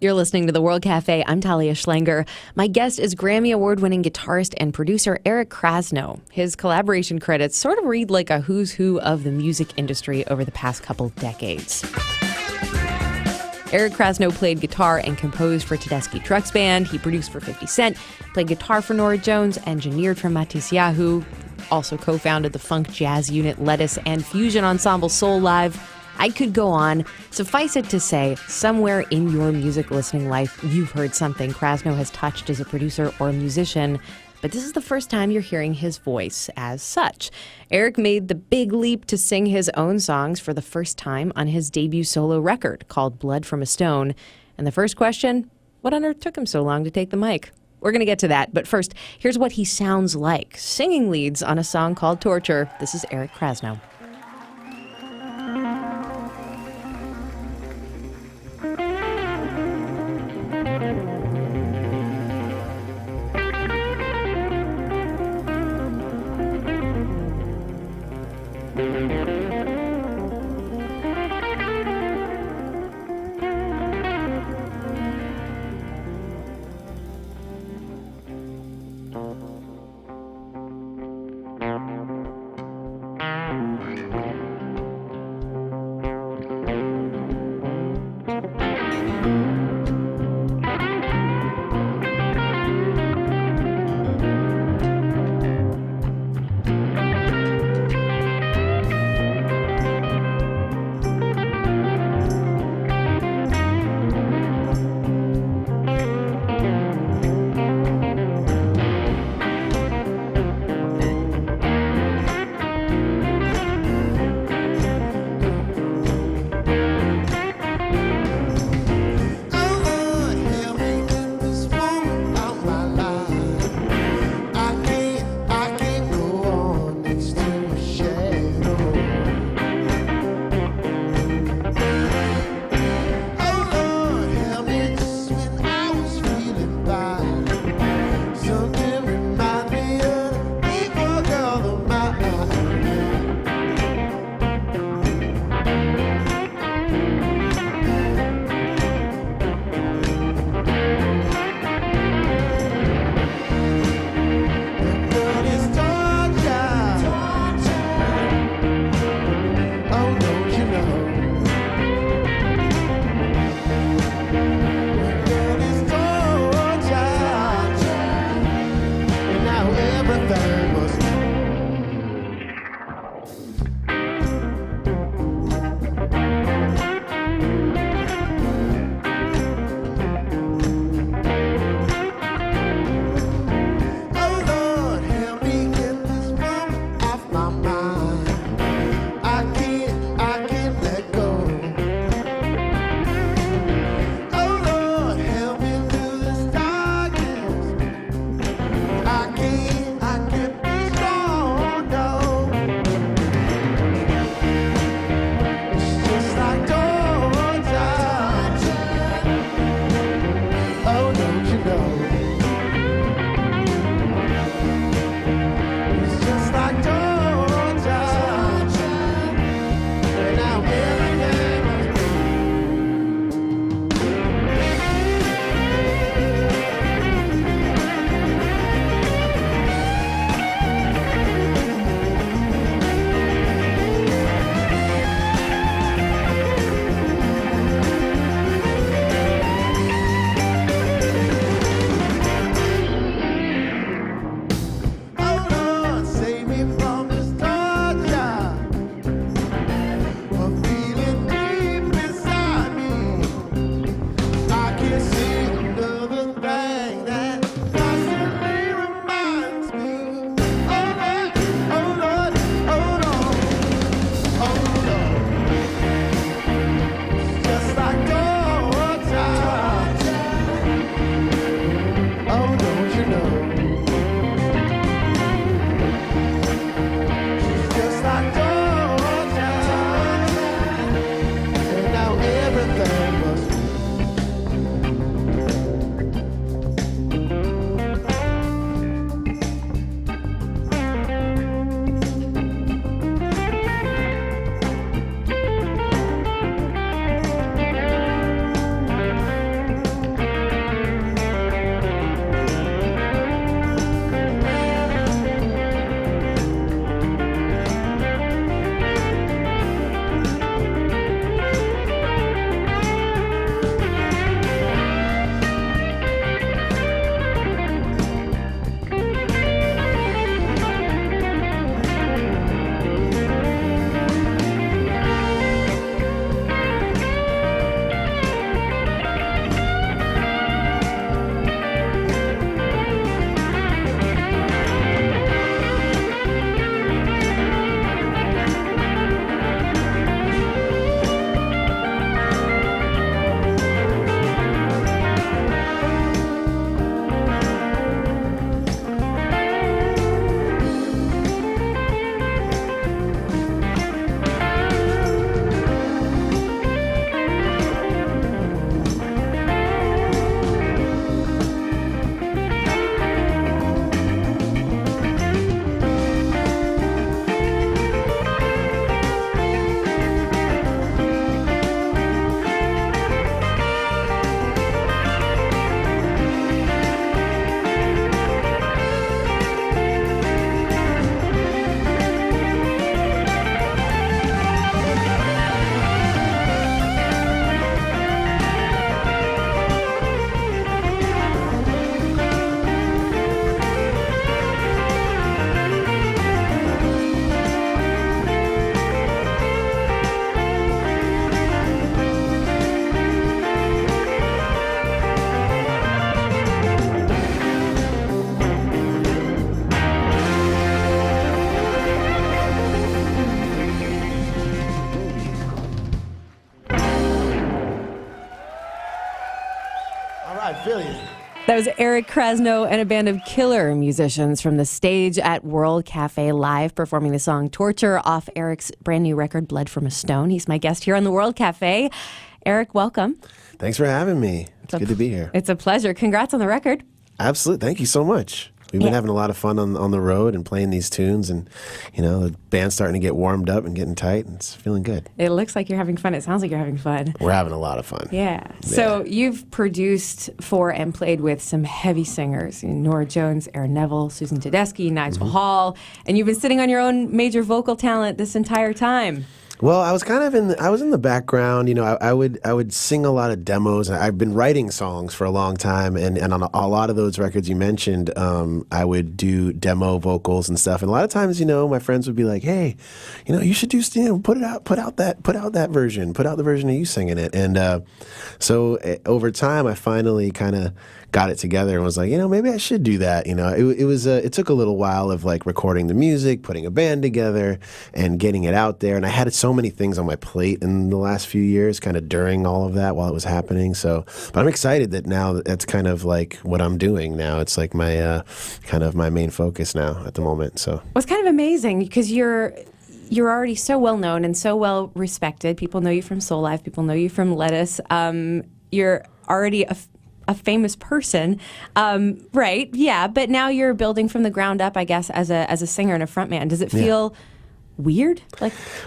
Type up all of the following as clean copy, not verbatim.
You're listening to The World Cafe. I'm Talia Schlanger. My guest is Grammy Award-winning guitarist and producer Eric Krasno. His collaboration credits sort of read like a who's who of the music industry over the past couple decades. Eric Krasno played guitar and composed for Tedeschi Trucks Band. He produced for 50 Cent, played guitar for Norah Jones, engineered for Matisyahu, also co-founded the funk jazz unit Lettuce and fusion ensemble Soul Live. I could go on. Suffice it to say, somewhere in your music listening life, you've heard something Krasno has touched as a producer or a musician, but this is the first time you're hearing his voice as such. Eric made the big leap to sing his own songs for the first time on his debut solo record called Blood from a Stone. And the first question, what on earth took him so long to take the mic? We're going to get to that, but first, here's what he sounds like, singing leads on a song called Torture. This is Eric Krasno. All right, feel you. That was Eric Krasno and a band of killer musicians from the stage at World Cafe Live performing the song Torture off Eric's brand new record, Blood from a Stone. He's my guest here on the World Cafe. Eric, welcome. Thanks for having me. It's good to be here. It's a pleasure. Congrats on the record. Absolutely. Thank you so much. We've been having a lot of fun on the road and playing these tunes, and the band's starting to get warmed up and getting tight, and it's feeling good. It looks like you're having fun. It sounds like you're having fun. We're having a lot of fun. Yeah. So you've produced for and played with some heavy singers: Norah Jones, Aaron Neville, Susan Tedeschi, Nigel Hall, and you've been sitting on your own major vocal talent this entire time. Well, I was kind of in the background. I would sing a lot of demos. I've been writing songs for a long time, and on a lot of those records you mentioned, I would do demo vocals and stuff. And a lot of times, my friends would be like, "Hey, you should do, put out that version, put out the version of you singing it." And so over time, I finally kind of got it together and was like, maybe I should do that. It took a little while of like recording the music, putting a band together, and getting it out there. And I had so many things on my plate in the last few years, kind of during all of that while it was happening. But I'm excited that now that's kind of like what I'm doing now. It's like my kind of my main focus now at the moment. So it's kind of amazing because you're already so well known and so well respected. People know you from Soul Live. People know you from Lettuce. You're already a famous person, right? Yeah, but now you're building from the ground up, I guess, as a singer and a frontman. Does it feel weird?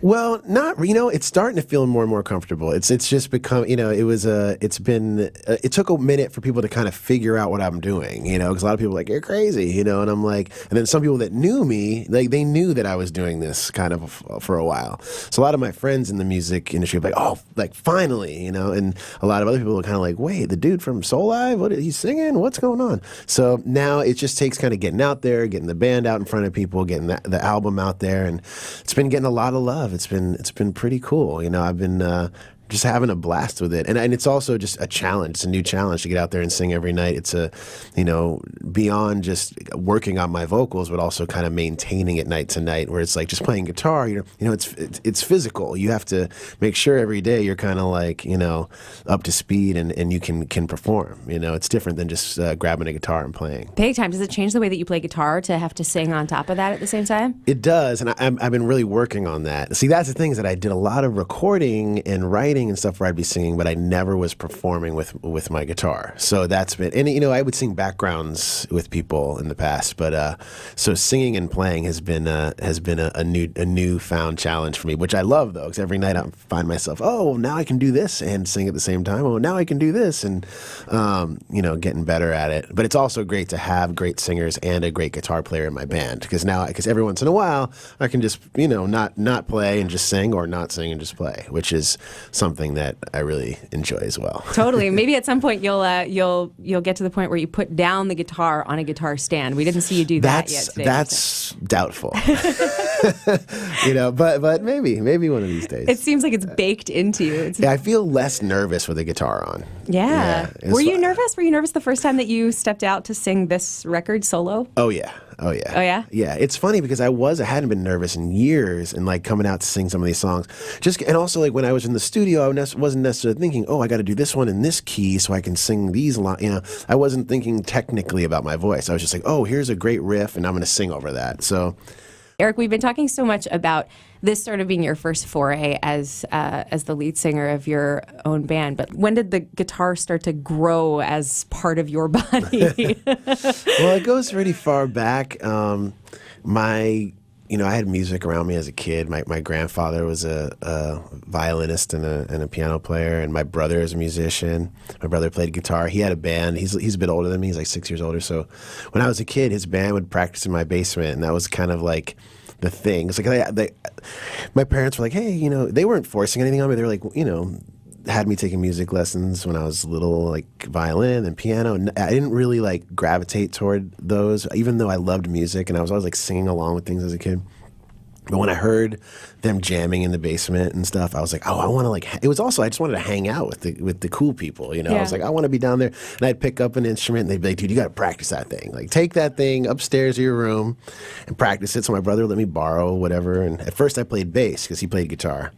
Well, not. It's starting to feel more and more comfortable. It's just become. It took a minute for people to kind of figure out what I'm doing. Because a lot of people are like, "You're crazy," and I'm like, and then some people that knew me, like they knew that I was doing this kind of for a while. So a lot of my friends in the music industry were like, "Oh, like finally," and a lot of other people were kind of like, "Wait, the dude from Soul Live? What is he singing? What's going on?" So now it just takes kind of getting out there, getting the band out in front of people, getting the album out there, and it's been getting a lot of love. It's been pretty cool. I've been just having a blast with it, and it's also just a challenge. It's a new challenge to get out there and sing every night. It's beyond just working on my vocals, but also kind of maintaining it night to night. Where it's like just playing guitar. It's physical. You have to make sure every day you're kind of like up to speed and you can perform. It's different than just grabbing a guitar and playing. Big time. Does it change the way that you play guitar to have to sing on top of that at the same time? It does, and I've been really working on that. See, that's the thing is that I did a lot of recording and writing and stuff where I'd be singing, but I never was performing with my guitar. So that's been, and I would sing backgrounds with people in the past, but so singing and playing has been a newfound challenge for me, which I love though, because every night I find myself, oh, now I can do this and sing at the same time. Oh, now I can do this, and getting better at it. But it's also great to have great singers and a great guitar player in my band, because every once in a while I can just not play and just sing, or not sing and just play, which is something that I really enjoy as well. Totally. Maybe at some point you'll get to the point where you put down the guitar on a guitar stand. We didn't see you do that yet today. That's doubtful. But maybe one of these days. It seems like it's baked into you. I feel less nervous with a guitar on. Yeah. Were you nervous? Were you nervous the first time that you stepped out to sing this record solo? Oh yeah. Oh yeah. Yeah. It's funny because I hadn't been nervous in years, and like coming out to sing some of these songs. And also like when I was in the studio, I wasn't necessarily thinking, oh, I got to do this one in this key so I can sing these lines. I wasn't thinking technically about my voice. I was just like, oh, here's a great riff, and I'm going to sing over that. So, Eric, we've been talking so much about this sort of being your first foray as the lead singer of your own band, but when did the guitar start to grow as part of your body? Well, it goes pretty far back. I had music around me as a kid. My grandfather was a violinist and a piano player, and my brother is a musician. My brother played guitar. He had a band. He's a bit older than me. He's like 6 years older. So when I was a kid, his band would practice in my basement, and that was kind of like the thing. It's like my parents were like, hey, they weren't forcing anything on me. They were like, had me taking music lessons when I was little, like violin and piano. And I didn't really like gravitate toward those, even though I loved music and I was always like singing along with things as a kid. But when I heard them jamming in the basement and stuff, I was like, oh, I want to like. It was also I just wanted to hang out with the cool people, you know. I was like, I want to be down there, and I'd pick up an instrument, and they'd be like, dude, you got to practice that thing. Like, take that thing upstairs to your room and practice it. So my brother would let me borrow whatever. And at first I played bass because he played guitar,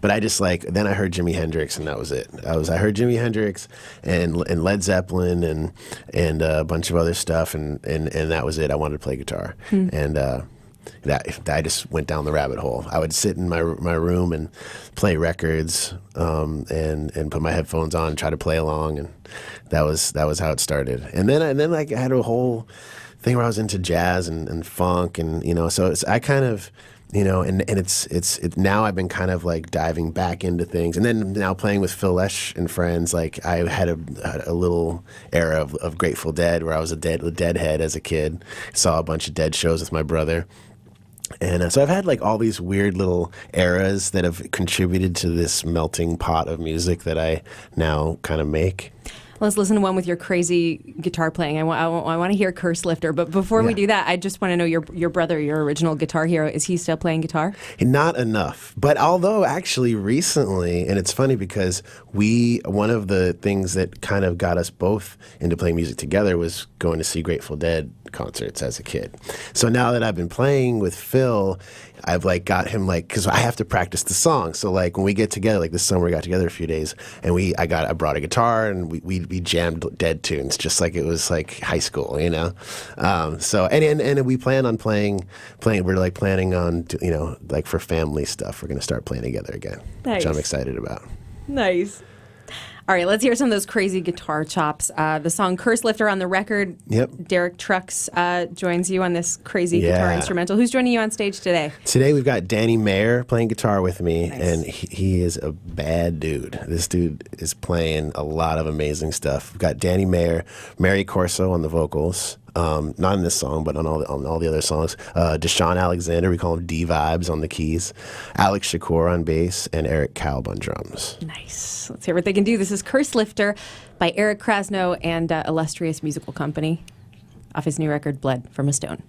but I just like then I heard Jimi Hendrix, and that was it. I heard Jimi Hendrix and Led Zeppelin and a bunch of other stuff, and that was it. I wanted to play guitar, and. That I just went down the rabbit hole. I would sit in my room and play records, and put my headphones on and try to play along, and that was how it started. And then like I had a whole thing where I was into jazz and funk, and you know, so I kind of. You know, and it's now I've been kind of like diving back into things, and then now playing with Phil Lesh and friends. Like I had a little era of Grateful Dead where I was a Deadhead as a kid. Saw a bunch of Dead shows with my brother. And so I've had like all these weird little eras that have contributed to this melting pot of music that I now kind of make. Let's listen to one with your crazy guitar playing. I want to hear Curse Lifter. But before we do that, I just want to know your brother, your original guitar hero, is he still playing guitar? Not enough. But although actually recently, and it's funny because one of the things that kind of got us both into playing music together was going to see Grateful Dead concerts as a kid. So now that I've been playing with Phil, I've like got him like, because I have to practice the song. So like when we get together, like this summer we got together a few days, and I brought a guitar and we jammed Dead tunes just like it was like high school, you know. So and we plan on playing. We're like planning on you know, like for family stuff, we're gonna start playing together again, which I'm excited about. Nice. All right, let's hear some of those crazy guitar chops. The song Curse Lifter on the record. Yep. Derek Trucks joins you on this crazy guitar instrumental. Who's joining you on stage today? Today we've got Danny Mayer playing guitar with me, and he is a bad dude. This dude is playing a lot of amazing stuff. We've got Danny Mayer, Mary Corso on the vocals. Not in this song, but on all the other songs. Deshaun Alexander, we call him D-Vibes on the keys. Alex Shakur on bass, and Eric Kalb on drums. Nice. Let's hear what they can do. This is Curse Lifter by Eric Krasno and Illustrious Musical Company off his new record, Blood from a Stone.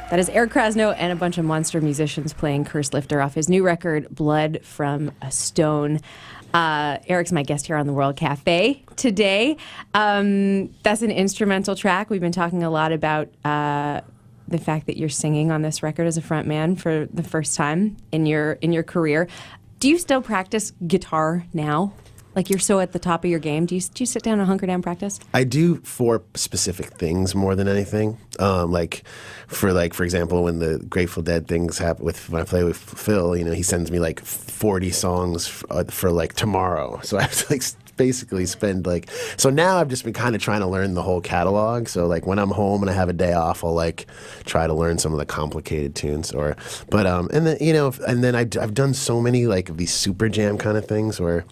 That is Eric Krasno and a bunch of monster musicians playing Curse Lifter off his new record, Blood from a Stone. Eric's my guest here on the World Cafe today. That's an instrumental track. We've been talking a lot about the fact that you're singing on this record as a front man for the first time in your career. Do you still practice guitar now? Like, you're so at the top of your game. Do you sit down and hunker down practice? I do for specific things more than anything. For example, when the Grateful Dead things happen when I play with Phil, he sends me like 40 songs for like tomorrow. So I have to basically spend so now I've just been kind of trying to learn the whole catalog. So when I'm home and I have a day off, I'll try to learn some of the complicated tunes and then I've done so many of these super jam kind of things where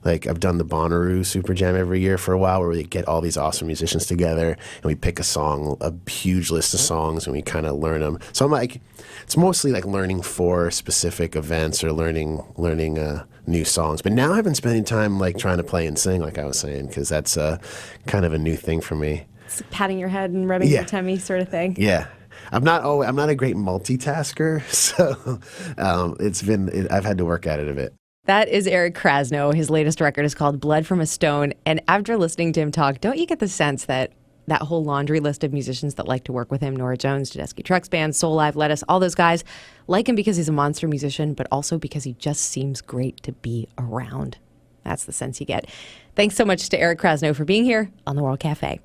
I've done the Bonnaroo Super Jam every year for a while, where we get all these awesome musicians together and we pick a huge list of songs, and we kind of learn them. So I'm it's mostly learning for specific events or learning new songs. But now I've been spending time trying to play and sing, like I was saying, because that's kind of a new thing for me. It's patting your head and rubbing your tummy sort of thing. Yeah. I'm not a great multitasker, so I've had to work at it a bit. That is Eric Krasno. His latest record is called Blood from a Stone. And after listening to him talk, don't you get the sense that whole laundry list of musicians that like to work with him, Norah Jones, Tedeschi Trucks Band, Soul Live, Lettuce, all those guys, like him because he's a monster musician, but also because he just seems great to be around. That's the sense you get. Thanks so much to Eric Krasno for being here on the World Cafe.